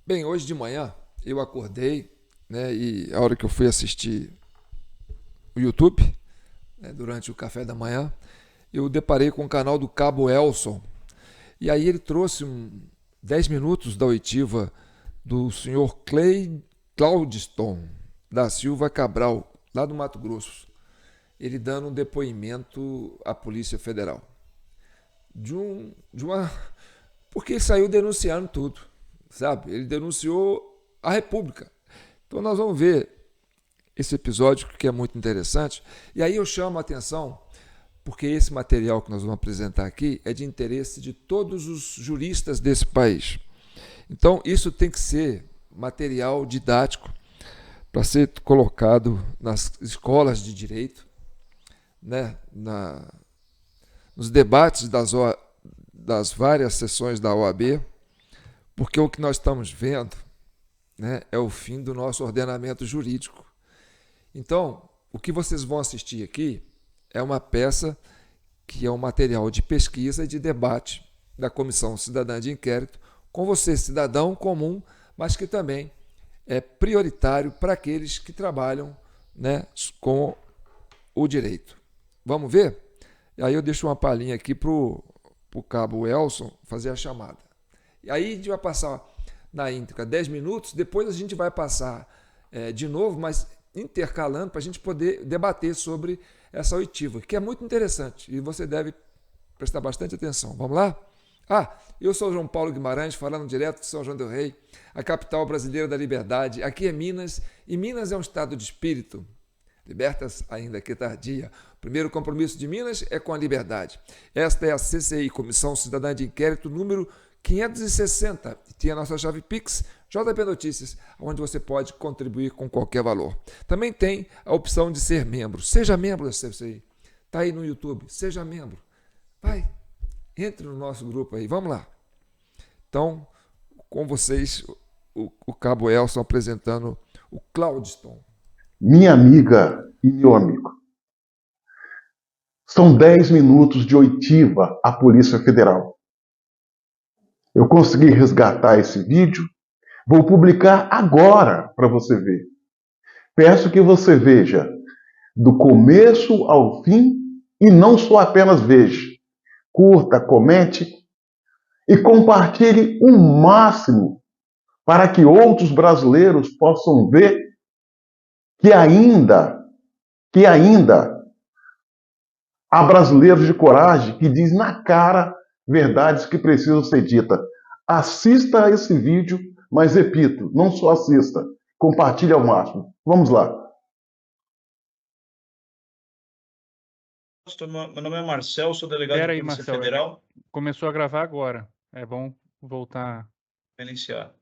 Bem, hoje de manhã eu acordei, né, e a hora que eu fui assistir o YouTube, né, durante o café da manhã, eu deparei com o canal do Cabo Elson. E aí ele trouxe 10 minutos da oitiva do senhor Claudiston da Silva Cabral, lá do Mato Grosso. Ele dando um depoimento à Polícia Federal. De uma. Porque ele saiu denunciando tudo, sabe? Ele denunciou a República. Então nós vamos ver esse episódio que é muito interessante. E aí eu chamo a atenção porque esse material que nós vamos apresentar aqui é de interesse de todos os juristas desse país. Então isso tem que ser material didático para ser colocado nas escolas de direito, né? Nos debates das várias sessões da OAB, porque o que nós estamos vendo, né, é o fim do nosso ordenamento jurídico. Então, o que vocês vão assistir aqui é uma peça que é um material de pesquisa e de debate da Comissão Cidadã de Inquérito, com você, cidadão comum, mas que também é prioritário para aqueles que trabalham, né, com o direito. Vamos ver? E aí eu deixo uma palhinha aqui para o cabo Elson fazer a chamada. E aí a gente vai passar na íntegra 10 minutos, depois a gente vai passar de novo, mas intercalando para a gente poder debater sobre essa oitiva, que é muito interessante e você deve prestar bastante atenção. Vamos lá? Eu sou João Paulo Guimarães, falando direto de São João del Rei, a capital brasileira da liberdade. Aqui é Minas, e Minas é um estado de espírito. Libertas, ainda que tardia. O primeiro compromisso de Minas é com a liberdade. Esta é a CCI, Comissão Cidadã de Inquérito, número 560. Tem a nossa chave Pix, JP Notícias, onde você pode contribuir com qualquer valor. Também tem a opção de ser membro. Seja membro da CCI. Está aí no YouTube. Seja membro. Vai, entre no nosso grupo aí. Vamos lá. Então, com vocês, o Cabo Elson apresentando o Claudiston. Minha amiga e meu amigo, são 10 minutos de oitiva à Polícia Federal. Eu consegui resgatar esse vídeo, vou publicar agora para você ver. Peço que você veja do começo ao fim e não só apenas veja. Curta, comente e compartilhe o máximo para que outros brasileiros possam ver que ainda há brasileiros de coragem que diz na cara verdades que precisam ser ditas. Assista a esse vídeo, mas repito, não só assista, compartilhe ao máximo. Vamos lá. Meu nome é Marcel, sou delegado Espera de aí, Polícia Marcel. Federal. Começou a gravar agora. É bom voltar. Vou iniciar.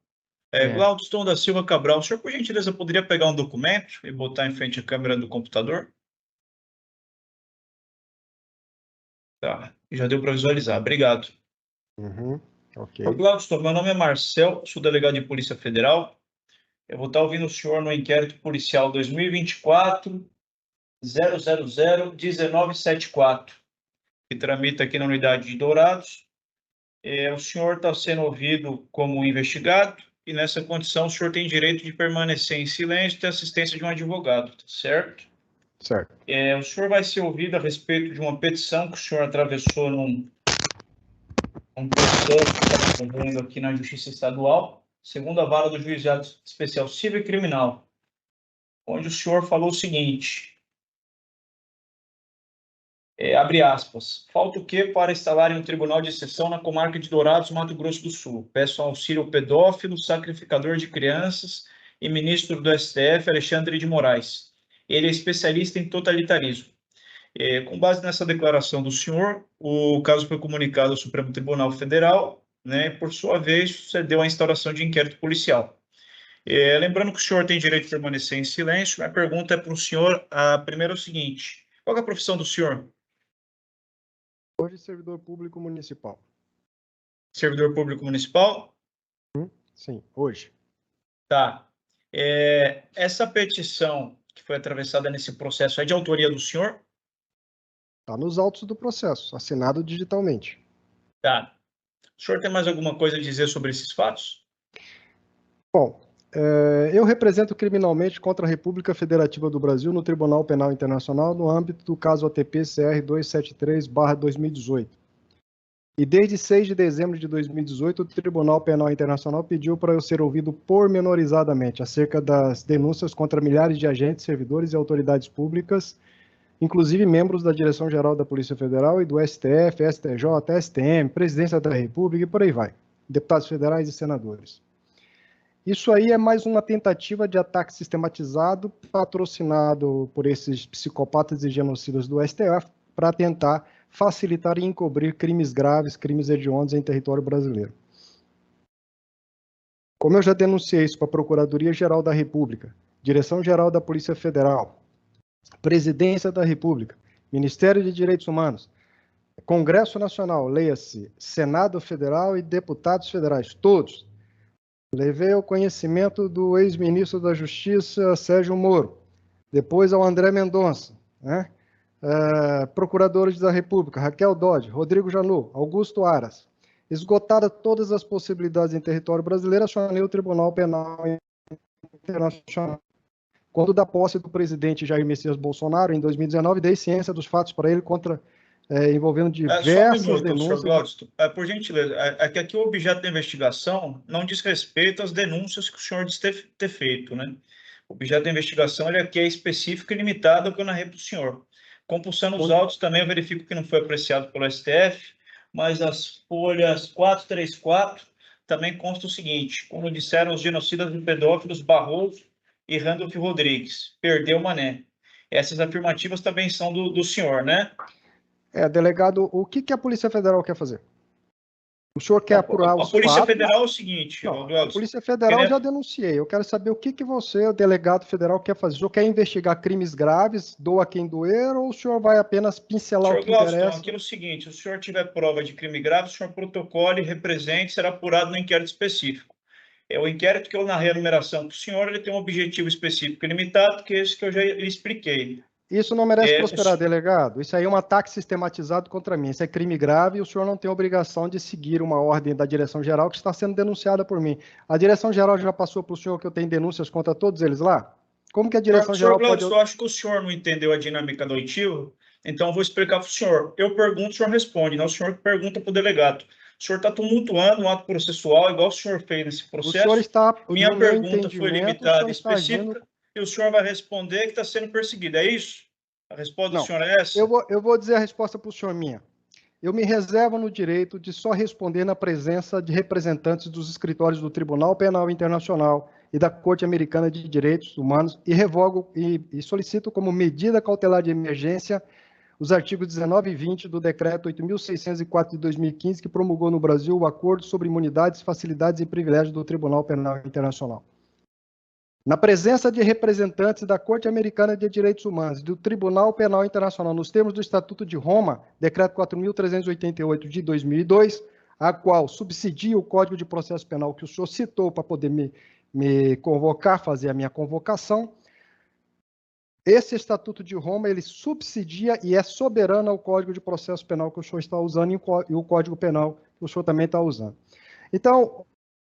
É. Glaudston da Silva Cabral, o senhor, por gentileza, poderia pegar um documento e botar em frente à câmera do computador? Tá, já deu para visualizar. Obrigado. Ok. Glaudston, meu nome é Marcel, sou delegado de Polícia Federal. Eu vou estar ouvindo o senhor no inquérito policial 2024 0001974, que tramita aqui na unidade de Dourados. O senhor está sendo ouvido como investigado e, nessa condição, o senhor tem direito de permanecer em silêncio e ter assistência de um advogado, tá certo? Certo. O senhor vai ser ouvido a respeito de uma petição que o senhor atravessou num processo que está ocorrendo aqui na Justiça Estadual, segundo a vara do Juizado Especial Civil e Criminal, onde o senhor falou o seguinte... abre aspas, falta o quê para instalarem um tribunal de exceção na comarca de Dourados, Mato Grosso do Sul? Peço auxílio ao pedófilo, sacrificador de crianças e ministro do STF, Alexandre de Moraes. Ele é especialista em totalitarismo. Com base nessa declaração do senhor, o caso foi comunicado ao Supremo Tribunal Federal, né, e, por sua vez, sucedeu a instauração de inquérito policial. Lembrando que o senhor tem direito de permanecer em silêncio, minha pergunta é para o senhor, a primeira é o seguinte, qual é a profissão do senhor? Hoje, servidor público municipal. Servidor público municipal? Sim, hoje. Tá. Essa petição que foi atravessada nesse processo é de autoria do senhor? Está nos autos do processo, assinado digitalmente. Tá. O senhor tem mais alguma coisa a dizer sobre esses fatos? Bom, eu represento criminalmente contra a República Federativa do Brasil no Tribunal Penal Internacional no âmbito do caso ATP-CR 273/2018. E desde 6 de dezembro de 2018, o Tribunal Penal Internacional pediu para eu ser ouvido pormenorizadamente acerca das denúncias contra milhares de agentes, servidores e autoridades públicas, inclusive membros da Direção-Geral da Polícia Federal e do STF, STJ, STM, Presidência da República e por aí vai, deputados federais e senadores. Isso aí é mais uma tentativa de ataque sistematizado, patrocinado por esses psicopatas e genocidas do STF, para tentar facilitar e encobrir crimes graves, crimes hediondos em território brasileiro. Como eu já denunciei isso para a Procuradoria-Geral da República, Direção-Geral da Polícia Federal, Presidência da República, Ministério de Direitos Humanos, Congresso Nacional, leia-se, Senado Federal e deputados federais, todos. Levei ao conhecimento do ex-ministro da Justiça, Sérgio Moro, depois ao André Mendonça, né? Procuradores da República, Raquel Dodge, Rodrigo Janot, Augusto Aras. Esgotadas todas as possibilidades em território brasileiro, acionei o Tribunal Penal Internacional. Quando da posse do presidente Jair Messias Bolsonaro, em 2019, dei ciência dos fatos para ele envolvendo diversas só um minuto, denúncias. Sr. Glausto, por gentileza, é que aqui o objeto da investigação não diz respeito às denúncias que o senhor diz ter feito, né? O objeto da investigação aqui é específico e limitado ao que eu narrei para o senhor. Compulsando os autos, também eu verifico que não foi apreciado pelo STF, mas as folhas 434 também consta o seguinte: como disseram os genocidas e pedófilos Barroso e Randolph Rodrigues, perdeu Mané. Essas afirmativas também são do senhor, né? Delegado, o que a Polícia Federal quer fazer? O senhor quer apurar os fatos? A Polícia Federal é o seguinte... Não, a Polícia Federal eu já denunciei. Eu quero saber o que você, o delegado federal, quer fazer. O senhor quer investigar crimes graves, doa quem doer, ou o senhor vai apenas pincelar o que interessa? Então, aqui é o seguinte: se o senhor tiver prova de crime grave, o senhor protocole, represente, será apurado no inquérito específico. O inquérito que eu narrei a numeração para o senhor, ele tem um objetivo específico e limitado, que é esse que eu já lhe expliquei. Isso não merece prosperar, delegado. Isso aí é um ataque sistematizado contra mim. Isso é crime grave e o senhor não tem obrigação de seguir uma ordem da Direção-Geral que está sendo denunciada por mim. A Direção-Geral já passou para o senhor que eu tenho denúncias contra todos eles lá? Como que a Direção-Geral pode... Eu acho que o senhor não entendeu a dinâmica do oitivo, então eu vou explicar para o senhor. Eu pergunto, o senhor responde, não o senhor que pergunta para o delegado. O senhor está tumultuando um ato processual, igual o senhor fez nesse processo. O senhor está... Minha pergunta foi limitada e específica, e o senhor vai responder que está sendo perseguido, é isso? A resposta do senhor é essa? Eu vou dizer a resposta para o senhor minha. Eu me reservo no direito de só responder na presença de representantes dos escritórios do Tribunal Penal Internacional e da Corte Americana de Direitos Humanos e revogo e solicito como medida cautelar de emergência os artigos 19 e 20 do Decreto 8.604 de 2015, que promulgou no Brasil o Acordo sobre Imunidades, Facilidades e Privilégios do Tribunal Penal Internacional. Na presença de representantes da Corte Americana de Direitos Humanos e do Tribunal Penal Internacional, nos termos do Estatuto de Roma, Decreto 4.388 de 2002, a qual subsidia o Código de Processo Penal que o senhor citou para poder me convocar, fazer a minha convocação, esse Estatuto de Roma, ele subsidia e é soberano ao Código de Processo Penal que o senhor está usando e o Código Penal que o senhor também está usando. Então,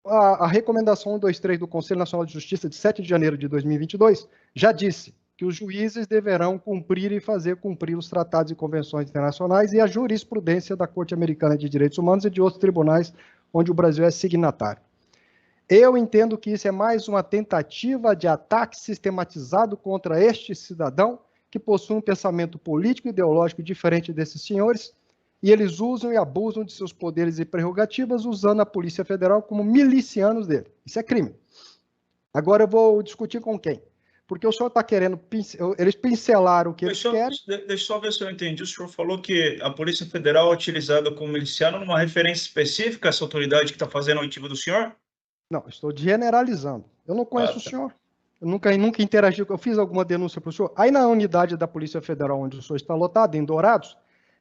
a recomendação 123 do Conselho Nacional de Justiça, de 7 de janeiro de 2022, já disse que os juízes deverão cumprir e fazer cumprir os tratados e convenções internacionais e a jurisprudência da Corte Americana de Direitos Humanos e de outros tribunais onde o Brasil é signatário. Eu entendo que isso é mais uma tentativa de ataque sistematizado contra este cidadão que possui um pensamento político e ideológico diferente desses senhores, e eles usam e abusam de seus poderes e prerrogativas usando a Polícia Federal como milicianos dele. Isso é crime. Agora eu vou discutir com quem? Porque o senhor está querendo... Eles pincelaram o que eles querem... Deixa eu só ver se eu entendi. O senhor falou que a Polícia Federal é utilizada como miliciano numa referência específica a essa autoridade que está fazendo o oitivo do senhor? Não, estou generalizando. Eu não conheço o senhor. Eu nunca interagi. Eu fiz alguma denúncia para o senhor. Aí na unidade da Polícia Federal, onde o senhor está lotado, em Dourados,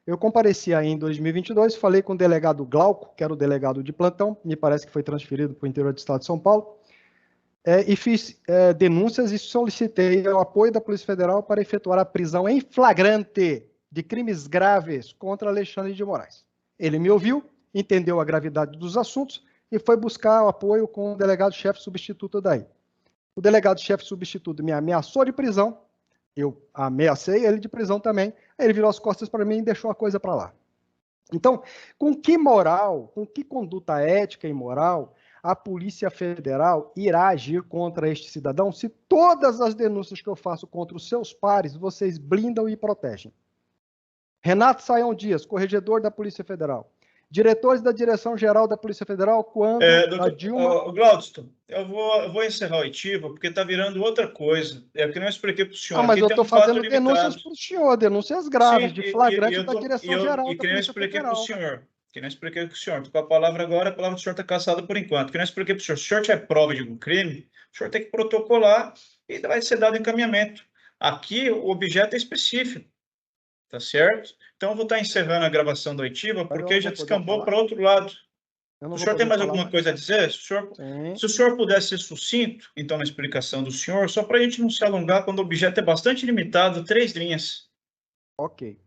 eu compareci aí em 2022, falei com o delegado Glauco, que era o delegado de plantão, me parece que foi transferido para o interior do estado de São Paulo, e fiz denúncias e solicitei o apoio da Polícia Federal para efetuar a prisão em flagrante de crimes graves contra Alexandre de Moraes. Ele me ouviu, entendeu a gravidade dos assuntos e foi buscar o apoio com o delegado-chefe substituto daí. O delegado-chefe substituto me ameaçou de prisão, eu ameacei ele de prisão também, aí ele virou as costas para mim e deixou a coisa para lá. Então, com que moral, com que conduta ética e moral a Polícia Federal irá agir contra este cidadão se todas as denúncias que eu faço contra os seus pares vocês blindam e protegem? Renato Sayão Dias, corregedor da Polícia Federal. Diretores da Direção-Geral da Polícia Federal, quando a Dilma... Glaudston, eu vou encerrar a oitiva, porque está virando outra coisa. É que não expliquei para o senhor. Mas eu estou fazendo denúncias para o senhor, denúncias graves, de flagrante da Direção-Geral da Polícia Federal. Que não expliquei para o senhor. Estou com a palavra agora, a palavra do senhor está cassada por enquanto. Que não expliquei para o senhor. Se o senhor tiver prova de algum crime, o senhor tem que protocolar e vai ser dado encaminhamento. Aqui, o objeto é específico. Tá certo? Então, eu vou estar encerrando a gravação da oitiva, porque já descambou para outro lado. O senhor tem mais alguma coisa a dizer? Se o senhor puder ser sucinto, então, na explicação do senhor, só para a gente não se alongar, quando o objeto é bastante limitado, 3 linhas. Ok.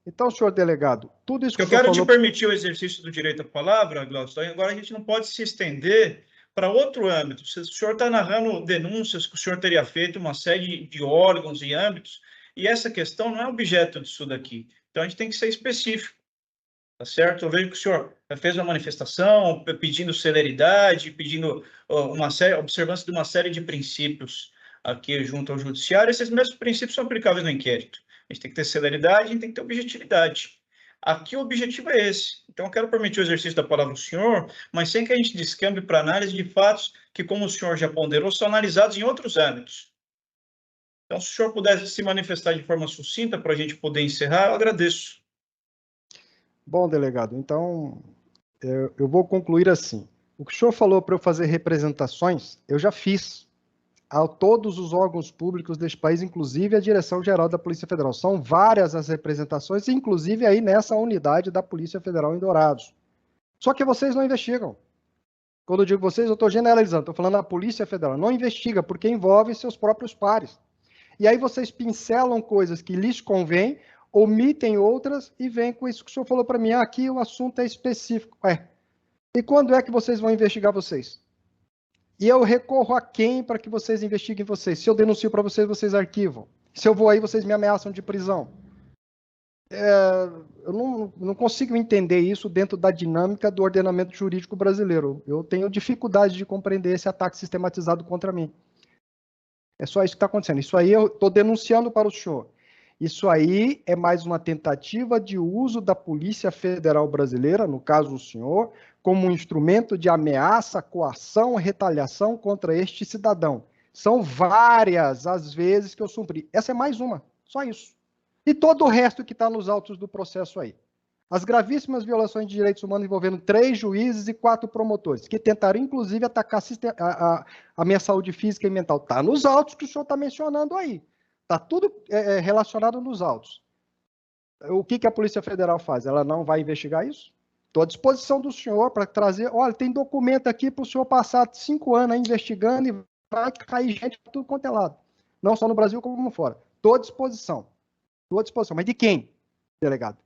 Então, senhor delegado, tudo isso que eu quero te permitir o exercício do direito à palavra, Glaudston, agora a gente não pode se estender para outro âmbito. Se o senhor está narrando denúncias que o senhor teria feito uma série de órgãos e âmbitos, e essa questão não é objeto disso daqui. Então, a gente tem que ser específico. Tá certo? Eu vejo que o senhor fez uma manifestação pedindo celeridade, pedindo observância de uma série de princípios aqui junto ao judiciário. Esses mesmos princípios são aplicáveis no inquérito. A gente tem que ter celeridade, a gente tem que ter objetividade. Aqui o objetivo é esse. Então, eu quero permitir o exercício da palavra ao senhor, mas sem que a gente descambe para análise de fatos que, como o senhor já ponderou, são analisados em outros âmbitos. Então, se o senhor pudesse se manifestar de forma sucinta para a gente poder encerrar, eu agradeço. Bom, delegado, então eu vou concluir assim. O que o senhor falou para eu fazer representações, eu já fiz a todos os órgãos públicos deste país, inclusive a Direção-Geral da Polícia Federal. São várias as representações, inclusive aí nessa unidade da Polícia Federal em Dourados. Só que vocês não investigam. Quando eu digo vocês, eu estou generalizando, estou falando da Polícia Federal. Não investiga, porque envolve seus próprios pares. E aí vocês pincelam coisas que lhes convêm, omitem outras e vêm com isso que o senhor falou para mim. Ah, aqui o assunto é específico. E quando é que vocês vão investigar vocês? E eu recorro a quem para que vocês investiguem vocês? Se eu denuncio para vocês, vocês arquivam. Se eu vou aí, vocês me ameaçam de prisão. Eu não consigo entender isso dentro da dinâmica do ordenamento jurídico brasileiro. Eu tenho dificuldade de compreender esse ataque sistematizado contra mim. É só isso que está acontecendo. Isso aí eu estou denunciando para o senhor. Isso aí é mais uma tentativa de uso da Polícia Federal Brasileira, no caso o senhor, como um instrumento de ameaça, coação, retaliação contra este cidadão. São várias as vezes que eu cumpri. Essa é mais uma, só isso. E todo o resto que está nos autos do processo aí. As gravíssimas violações de direitos humanos envolvendo 3 juízes e 4 promotores, que tentaram, inclusive, atacar a minha saúde física e mental. Está nos autos que o senhor está mencionando aí. Está tudo relacionado nos autos. O que a Polícia Federal faz? Ela não vai investigar isso? Estou à disposição do senhor para trazer. Olha, tem documento aqui para o senhor passar 5 anos aí investigando e vai cair gente para tudo quanto é lado. Não só no Brasil, como fora. Estou à disposição. Estou à disposição. Mas de quem, delegado?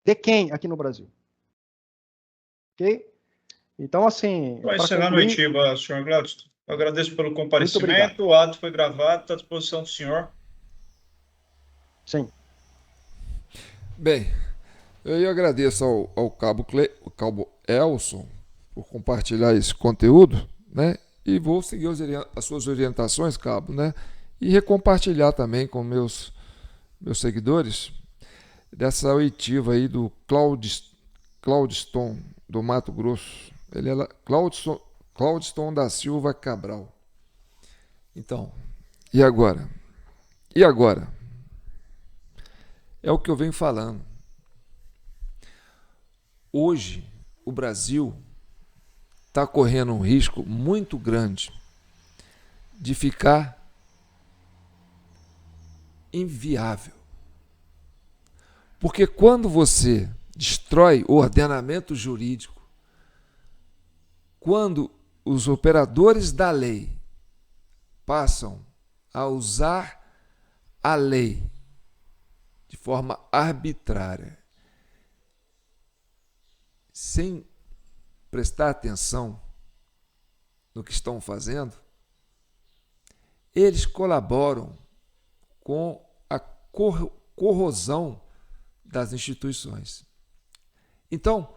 De quem aqui no Brasil? Ok? Então, assim... Vai encerrar a noitiva, senhor Glaudston. Eu agradeço pelo comparecimento. O ato foi gravado, está à disposição do senhor. Sim. Bem, eu agradeço ao cabo Elson por compartilhar esse conteúdo, né? E vou seguir as suas orientações, cabo, né? E recompartilhar também com meus seguidores dessa oitiva aí do Glaudston do Mato Grosso. Ele é Glaudston da Silva Cabral. Então, e agora? E agora? É o que eu venho falando. Hoje, o Brasil está correndo um risco muito grande de ficar inviável. Porque quando você destrói o ordenamento jurídico, quando os operadores da lei passam a usar a lei de forma arbitrária, sem prestar atenção no que estão fazendo, eles colaboram com a corrosão das instituições. Então,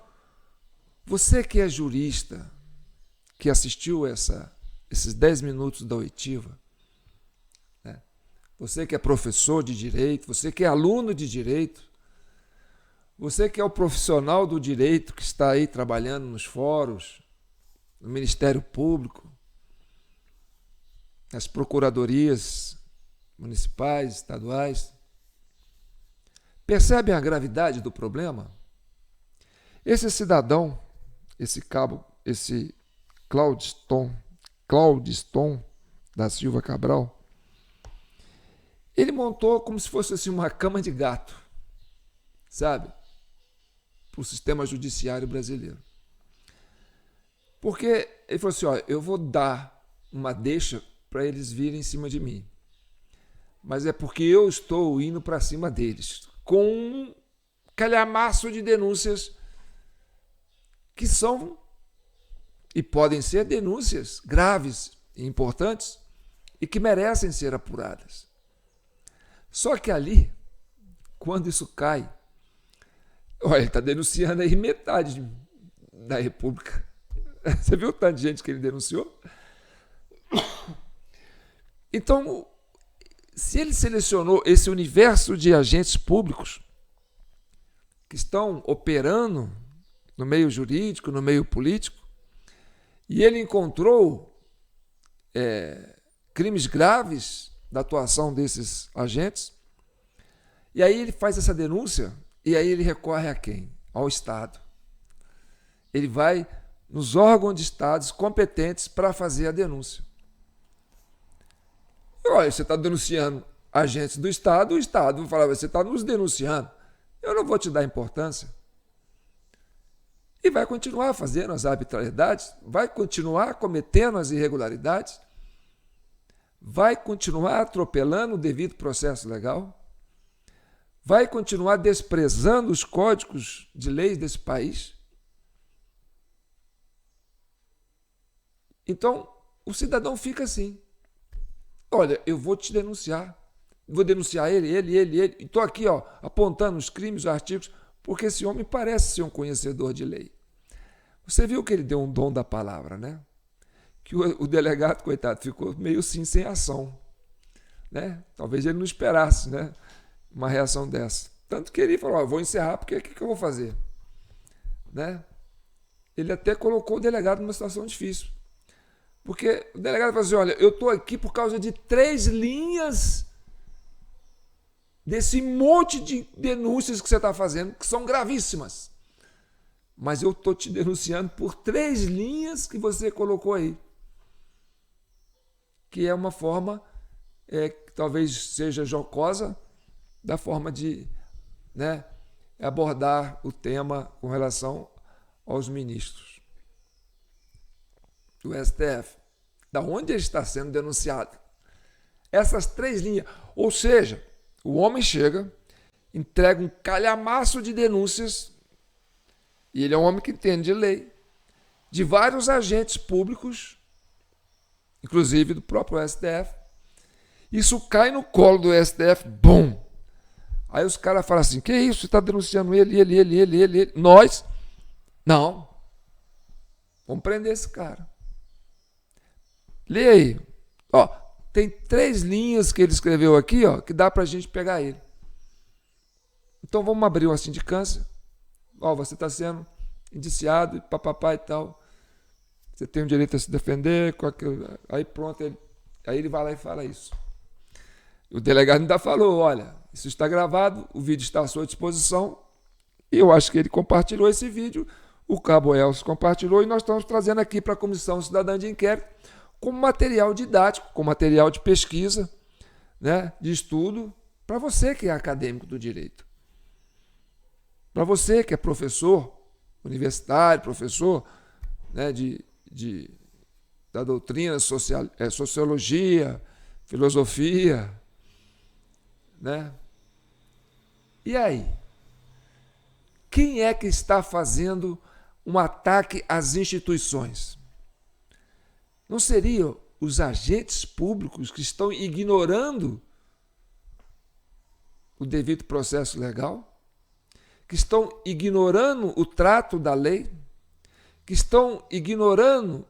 você que é jurista, que assistiu esses 10 minutos da oitiva, né? Você que é professor de direito, você que é aluno de direito, você que é o profissional do direito que está aí trabalhando nos fóruns, no Ministério Público, nas procuradorias municipais, estaduais, percebem a gravidade do problema? Esse cidadão, esse Claudiston da Silva Cabral, ele montou como se fosse assim, uma cama de gato, sabe? Para o sistema judiciário brasileiro. Porque ele falou assim, ó, eu vou dar uma deixa para eles virem em cima de mim. Mas é porque eu estou indo para cima deles, com um calhamaço de denúncias que são e podem ser denúncias graves e importantes e que merecem ser apuradas. Só que ali, quando isso cai, olha, ele está denunciando aí metade da República. Você viu o tanto de gente que ele denunciou? Então, se ele selecionou esse universo de agentes públicos que estão operando no meio jurídico, no meio político, e ele encontrou crimes graves da atuação desses agentes, e aí ele faz essa denúncia, e aí ele recorre a quem? Ao Estado. Ele vai nos órgãos de Estados competentes para fazer a denúncia. E, olha, você está denunciando agentes do Estado, o Estado vai falar, você está nos denunciando, eu não vou te dar importância. E vai continuar fazendo as arbitrariedades, vai continuar cometendo as irregularidades, vai continuar atropelando o devido processo legal, vai continuar desprezando os códigos de leis desse país. Então, o cidadão fica assim. Olha, eu vou te denunciar. Vou denunciar ele. Estou aqui, ó, apontando os crimes, os artigos, porque esse homem parece ser um conhecedor de lei. Você viu que ele deu um dom da palavra, né? Que o delegado, coitado, ficou meio assim, sem ação. Né? Talvez ele não esperasse, né, uma reação dessa. Tanto que ele falou, vou encerrar, porque o que eu vou fazer? Né? Ele até colocou o delegado numa situação difícil. Porque o delegado falou assim, olha, eu estou aqui por causa de 3 linhas desse monte de denúncias que você está fazendo, que são gravíssimas. Mas eu estou te denunciando por 3 linhas que você colocou aí. Que é uma forma, que talvez seja jocosa, da forma de, né, abordar o tema com relação aos ministros do STF. Da onde ele está sendo denunciado? Essas 3 linhas. Ou seja, o homem chega, entrega um calhamaço de denúncias, e ele é um homem que entende de lei, de vários agentes públicos, inclusive do próprio STF. Isso cai no colo do STF, bum! Aí os caras falam assim, que isso? Você está denunciando ele. Nós? Não. Vamos prender esse cara. Lê aí. Ó, tem 3 linhas que ele escreveu aqui, ó, que dá para a gente pegar ele. Então vamos abrir uma sindicância. Ó, você está sendo indiciado, papapá e tal. Você tem o direito a se defender. Aí pronto, aí ele vai lá e fala isso. O delegado ainda falou, olha, isso está gravado, o vídeo está à sua disposição. E eu acho que ele compartilhou esse vídeo, o Cabo Elcio compartilhou, e nós estamos trazendo aqui para a Comissão Cidadã de Inquérito como material didático, como material de pesquisa, né, de estudo, para você que é acadêmico do direito. Para você que é professor universitário, professor, né, da doutrina, sociologia, filosofia, né? E aí? Quem é que está fazendo um ataque às instituições? Não seriam os agentes públicos que estão ignorando o devido processo legal? Que estão ignorando o trato da lei? Que estão ignorando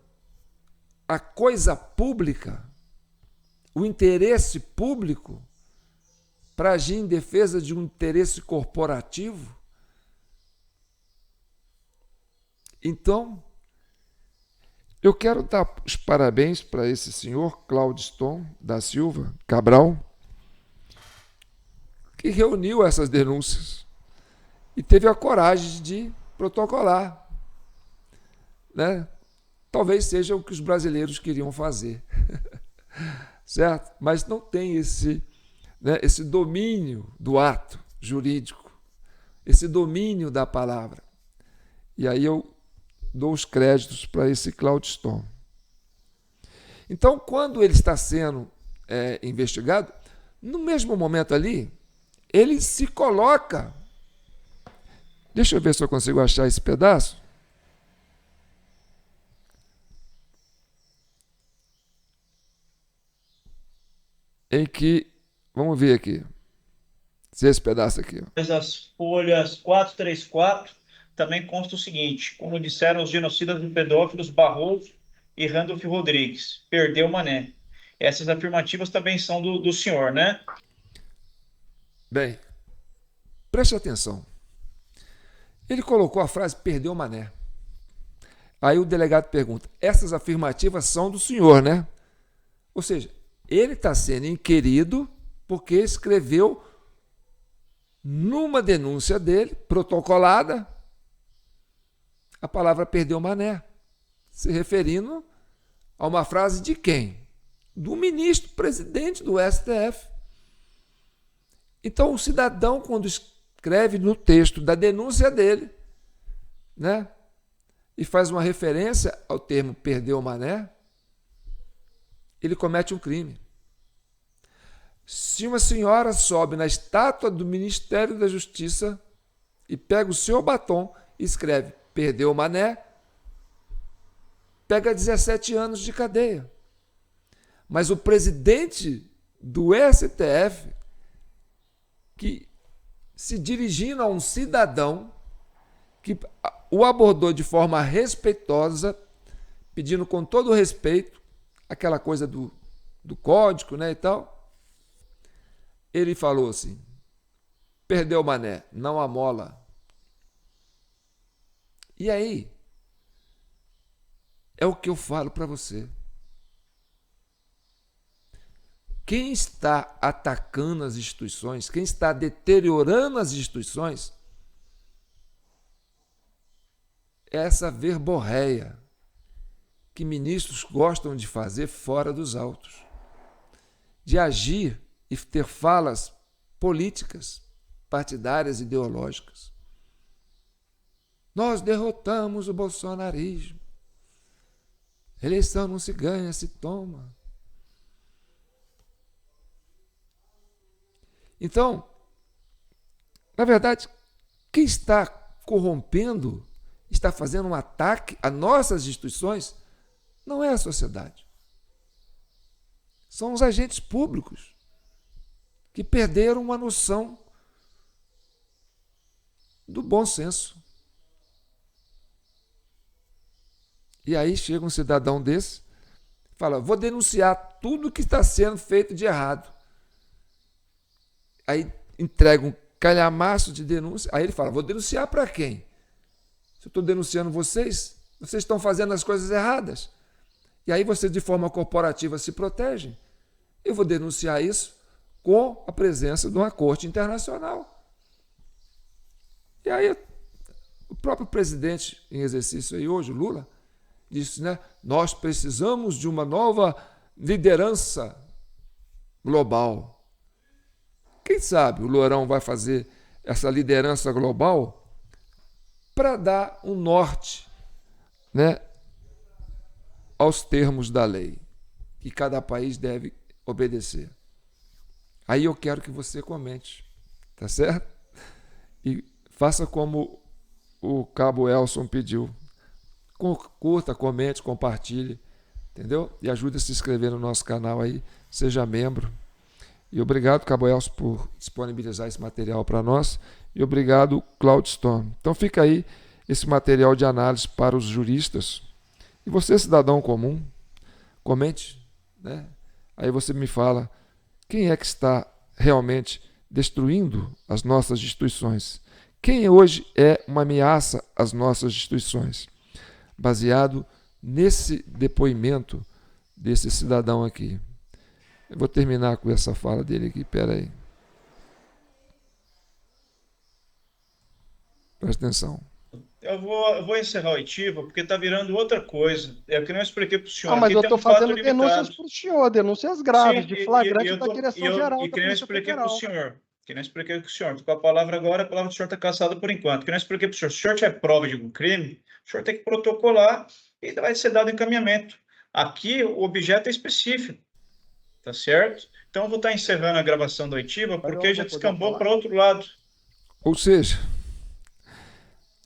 a coisa pública, o interesse público, para agir em defesa de um interesse corporativo? Então, eu quero dar os parabéns para esse senhor, Claudiston da Silva Cabral, que reuniu essas denúncias e teve a coragem de protocolar, né? Talvez seja o que os brasileiros queriam fazer, certo? Mas não tem esse domínio do ato jurídico, esse domínio da palavra. E aí eu dou os créditos para esse Claudiston. Então, quando ele está sendo investigado, no mesmo momento ali, ele se coloca. Deixa eu ver se eu consigo achar esse pedaço. Em que, vamos ver aqui, se esse pedaço aqui. Ó. Mas as folhas 434 também consta o seguinte: como disseram os genocidas e pedófilos Barroso e Randolph Rodrigues, perdeu Mané. Essas afirmativas também são do senhor, né? Bem, preste atenção. Ele colocou a frase perdeu Mané. Aí o delegado pergunta, essas afirmativas são do senhor, né? Ou seja, ele está sendo inquirido porque escreveu numa denúncia dele, protocolada, a palavra perdeu Mané, se referindo a uma frase de quem? Do ministro presidente do STF. Então, o cidadão, quando escreve no texto da denúncia dele, né, e faz uma referência ao termo perdeu Mané, ele comete um crime. Se uma senhora sobe na estátua do Ministério da Justiça e pega o seu batom e escreve perdeu Mané, pega 17 anos de cadeia. Mas o presidente do STF, que se dirigindo a um cidadão que o abordou de forma respeitosa, pedindo com todo o respeito, aquela coisa do código, né, e tal, ele falou assim, perdeu Mané, não amola. E aí, é o que eu falo para você. Quem está atacando as instituições, quem está deteriorando as instituições, é essa verborréia que ministros gostam de fazer fora dos autos, de agir e ter falas políticas, partidárias, ideológicas. Nós derrotamos o bolsonarismo. Eleição não se ganha, se toma. Então, na verdade, quem está corrompendo, está fazendo um ataque a nossas instituições, não é a sociedade. São os agentes públicos que perderam uma noção do bom senso. E aí chega um cidadão desse, fala, vou denunciar tudo que está sendo feito de errado. Aí entrega um calhamaço de denúncia, aí ele fala, vou denunciar para quem? Se eu estou denunciando vocês estão fazendo as coisas erradas. E aí vocês, de forma corporativa, se protegem. Eu vou denunciar isso com a presença de uma corte internacional. E aí o próprio presidente em exercício aí hoje, Lula, disse, né, nós precisamos de uma nova liderança global. Quem sabe o Lourão vai fazer essa liderança global para dar um norte, né, aos termos da lei que cada país deve obedecer. Aí eu quero que você comente, tá certo? E faça como o cabo Elson pediu. curta, comente, compartilhe, entendeu? E ajude a se inscrever no nosso canal aí, seja membro. E obrigado, Cabo Elcio, por disponibilizar esse material para nós. E obrigado, Cloudstone. Então fica aí esse material de análise para os juristas. E você, cidadão comum, comente, né? Aí você me fala quem é que está realmente destruindo as nossas instituições. Quem hoje é uma ameaça às nossas instituições? Baseado nesse depoimento desse cidadão aqui. Eu vou terminar com essa fala dele aqui, espera aí. Presta atenção. Eu vou encerrar o oitiva, porque está virando outra coisa. É o que eu não expliquei para o senhor. Mas Aqui eu tem estou um fato fazendo denúncias limitado. para o senhor, denúncias graves, Sim, de flagrante da e Direção-Geral da que nem eu Polícia expliquei para o Federal. senhor. Que nem eu expliquei para o senhor. Com a palavra agora, a palavra do senhor está caçada por enquanto. Que nem eu expliquei para o senhor. Se o senhor tiver prova de algum crime, o senhor tem que protocolar e vai ser dado encaminhamento. Aqui, o objeto é específico. Tá certo? Então, eu vou estar encerrando a gravação da oitiva, porque já descambou para outro lado. Ou seja,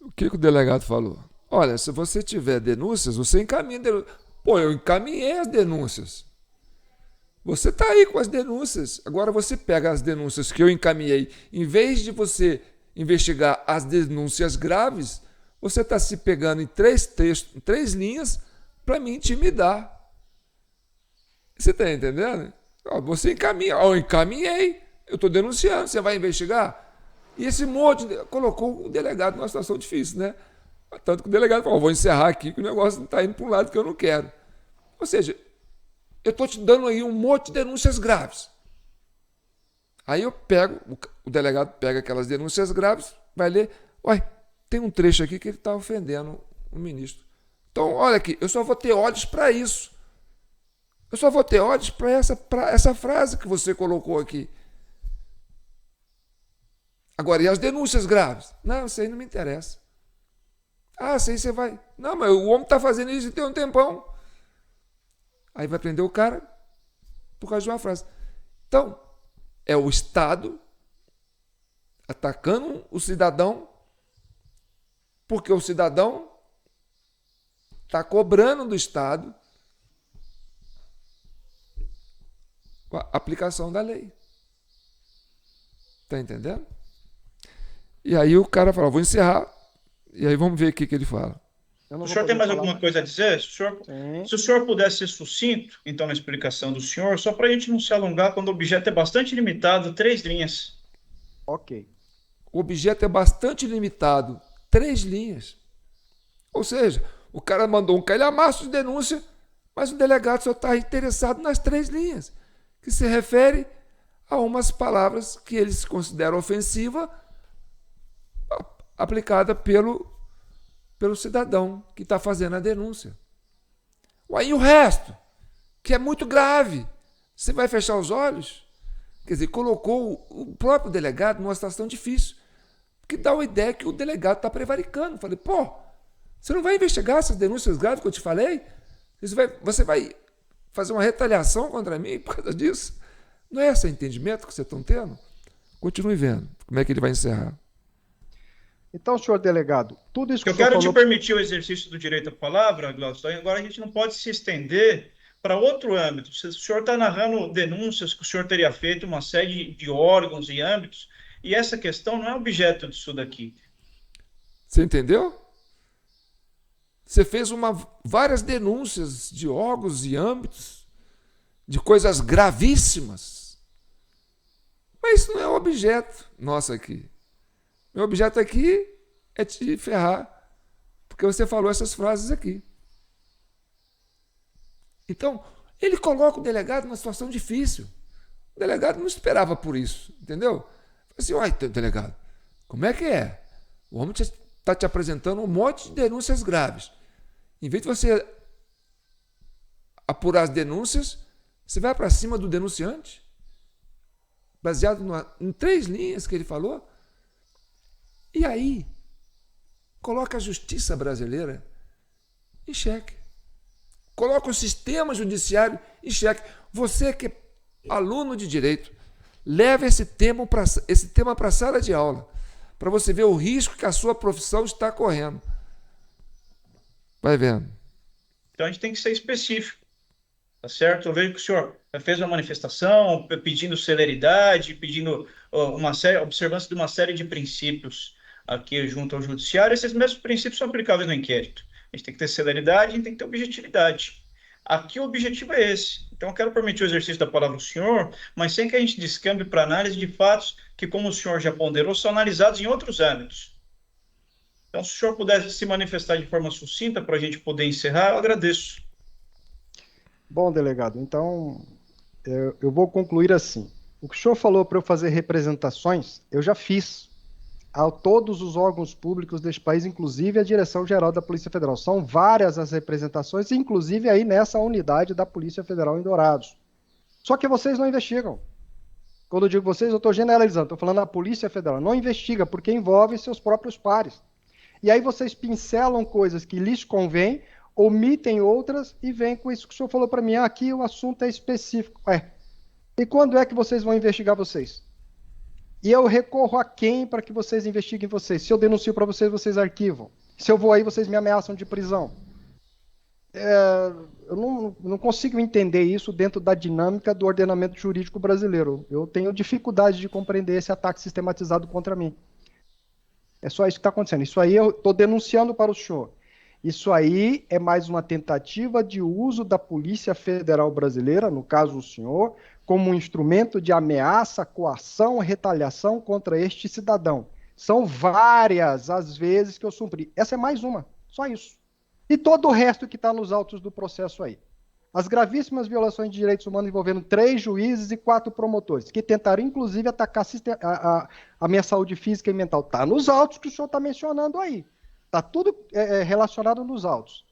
o que o delegado falou? Olha, se você tiver denúncias, você encaminha denúncias. Pô, eu encaminhei as denúncias. Você está aí com as denúncias. Agora você pega as denúncias que eu encaminhei, em vez de você investigar as denúncias graves, você está se pegando em 3 textos, em 3 linhas, para me intimidar. Você está entendendo? Você encaminha. Eu encaminhei. Eu estou denunciando. Você vai investigar? E esse monte colocou o delegado numa situação difícil, né? Tanto que o delegado falou, vou encerrar aqui que o negócio está indo para um lado que eu não quero. Ou seja, eu estou te dando aí um monte de denúncias graves. Aí eu pego, o delegado pega aquelas denúncias graves, vai ler, olha, tem um trecho aqui que ele está ofendendo o ministro. Então, olha aqui, eu só vou ter olhos para isso. Eu só vou ter olhos para essa frase que você colocou aqui. Agora, e as denúncias graves? Não, isso aí não me interessa. Ah, isso aí você vai... Não, mas o homem está fazendo isso tem um tempão. Aí vai prender o cara por causa de uma frase. Então, é o Estado atacando o cidadão porque o cidadão está cobrando do Estado a aplicação da lei. Está entendendo? E aí o cara fala, vou encerrar, e aí vamos ver o que ele fala. O senhor tem mais alguma coisa a dizer? Se o senhor pudesse ser sucinto, então, na explicação do senhor, só para a gente não se alongar, quando o objeto é bastante limitado, 3 linhas. Ok. O objeto é bastante limitado, 3 linhas. Ou seja, o cara mandou um calhamaço de denúncia, mas o delegado só está interessado nas 3 linhas, que se refere a umas palavras que ele se considera ofensiva, aplicada pelo cidadão que está fazendo a denúncia. Aí o resto, que é muito grave, você vai fechar os olhos? Quer dizer, colocou o próprio delegado numa situação difícil, que dá uma ideia que o delegado está prevaricando. Falei, pô, você não vai investigar essas denúncias graves que eu te falei? Você vai fazer uma retaliação contra mim por causa disso? Não é esse o entendimento que vocês estão tendo? Continue vendo como é que ele vai encerrar. Então, senhor delegado, tudo isso que Eu o senhor quero falou... te permitir o exercício do direito à palavra, Glaucio. Agora a gente não pode se estender para outro âmbito. Se o senhor está narrando denúncias que o senhor teria feito uma série de órgãos e âmbitos, e essa questão não é objeto disso daqui. Você entendeu? Você fez várias denúncias de órgãos e âmbitos, de coisas gravíssimas. Mas isso não é o objeto nosso aqui. Meu objeto aqui é te ferrar, porque você falou essas frases aqui. Então, ele coloca o delegado numa situação difícil. O delegado não esperava por isso, entendeu? Assim, olha, delegado, como é que é? O homem está te apresentando um monte de denúncias graves. Em vez de você apurar as denúncias, você vai para cima do denunciante, baseado em 3 linhas que ele falou. E aí, coloca a justiça brasileira em xeque. Coloca o sistema judiciário em xeque. Você que é aluno de direito, leve esse tema para a sala de aula, para você ver o risco que a sua profissão está correndo. Vai vendo. Então a gente tem que ser específico, tá certo? Eu vejo que o senhor fez uma manifestação pedindo celeridade, pedindo uma série, observância de uma série de princípios aqui junto ao judiciário. Esses mesmos princípios são aplicáveis no inquérito. A gente tem que ter celeridade, a gente tem que ter objetividade. Aqui o objetivo é esse. Então eu quero permitir o exercício da palavra do senhor, mas sem que a gente descambe para análise de fatos que, como o senhor já ponderou, são analisados em outros âmbitos. Então, se o senhor pudesse se manifestar de forma sucinta para a gente poder encerrar, eu agradeço. Bom, delegado, então eu vou concluir assim. O que o senhor falou para eu fazer representações, eu já fiz a todos os órgãos públicos deste país, inclusive a Direção-Geral da Polícia Federal. São várias as representações, inclusive aí nessa unidade da Polícia Federal em Dourados. Só que vocês não investigam. Quando eu digo vocês, eu estou generalizando, estou falando da Polícia Federal. Não investiga, porque envolve seus próprios pares. E aí vocês pincelam coisas que lhes convêm, omitem outras e vêm com isso que o senhor falou para mim. Ah, aqui o assunto é específico. E quando é que vocês vão investigar vocês? E eu recorro a quem para que vocês investiguem vocês? Se eu denuncio para vocês, vocês arquivam. Se eu vou aí, vocês me ameaçam de prisão. Eu não consigo entender isso dentro da dinâmica do ordenamento jurídico brasileiro. Eu tenho dificuldade de compreender esse ataque sistematizado contra mim. É só isso que está acontecendo. Isso aí eu estou denunciando para o senhor. Isso aí é mais uma tentativa de uso da Polícia Federal Brasileira, no caso o senhor, como um instrumento de ameaça, coação, retaliação contra este cidadão. São várias as vezes que eu cumpri. Essa é mais uma, só isso. E todo o resto que está nos autos do processo aí. As gravíssimas violações de direitos humanos envolvendo 3 juízes e 4 promotores, que tentaram, inclusive, atacar a minha saúde física e mental. Está nos autos que o senhor está mencionando aí. Está tudo relacionado nos autos.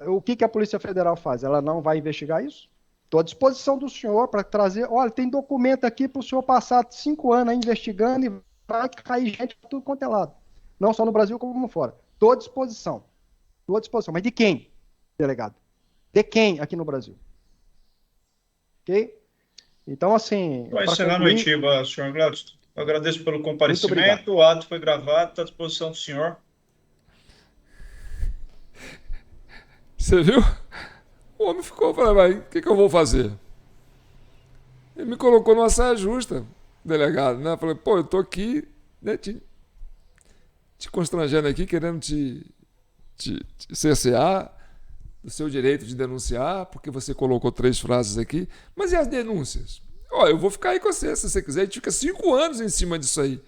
O que a Polícia Federal faz? Ela não vai investigar isso? Estou à disposição do senhor para trazer. Olha, tem documento aqui para o senhor passar 5 anos aí investigando e vai cair gente por tudo quanto é lado. Não só no Brasil, como fora. Estou à disposição. Estou à disposição. Mas de quem, delegado? De quem aqui no Brasil? Ok? Então, assim. Vai encerrar a noitiva, senhor Gladstone. Eu agradeço pelo comparecimento. O ato foi gravado, está à disposição do senhor. Você viu? O homem ficou falando, mas o que eu vou fazer? Ele me colocou numa saia justa, delegado, né? Eu falei, pô, eu tô aqui, né, te constrangendo aqui, querendo te cercear do seu direito de denunciar, porque você colocou 3 frases aqui. Mas e as denúncias? Ó, eu vou ficar aí com você, se você quiser. A gente fica 5 anos em cima disso aí.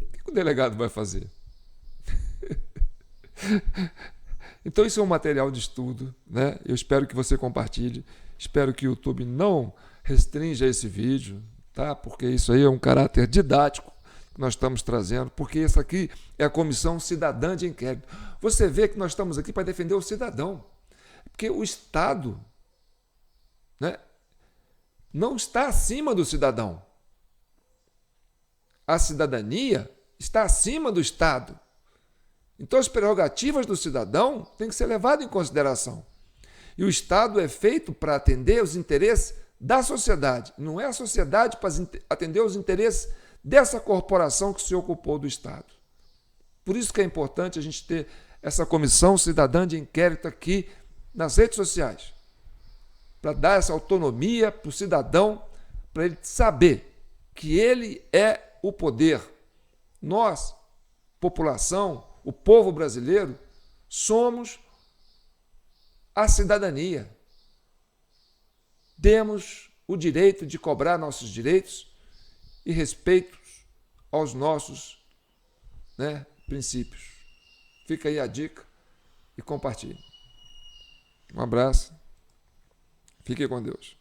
O que o delegado vai fazer? Então isso é um material de estudo, né? Eu espero que você compartilhe. Espero que o YouTube não restrinja esse vídeo, tá? Porque isso aí é um caráter didático que nós estamos trazendo, porque essa aqui é a Comissão Cidadã de Inquérito. Você vê que nós estamos aqui para defender o cidadão, porque o Estado, né, não está acima do cidadão. A cidadania está acima do Estado. Então as prerrogativas do cidadão têm que ser levadas em consideração. E o Estado é feito para atender os interesses da sociedade. Não é a sociedade para atender os interesses dessa corporação que se ocupou do Estado. Por isso que é importante a gente ter essa Comissão Cidadã de Inquérito aqui nas redes sociais, para dar essa autonomia para o cidadão, para ele saber que ele é o poder. Nós, população, o povo brasileiro, somos a cidadania. Temos o direito de cobrar nossos direitos e respeito aos nossos, né, princípios. Fica aí a dica e compartilhe. Um abraço. Fique com Deus.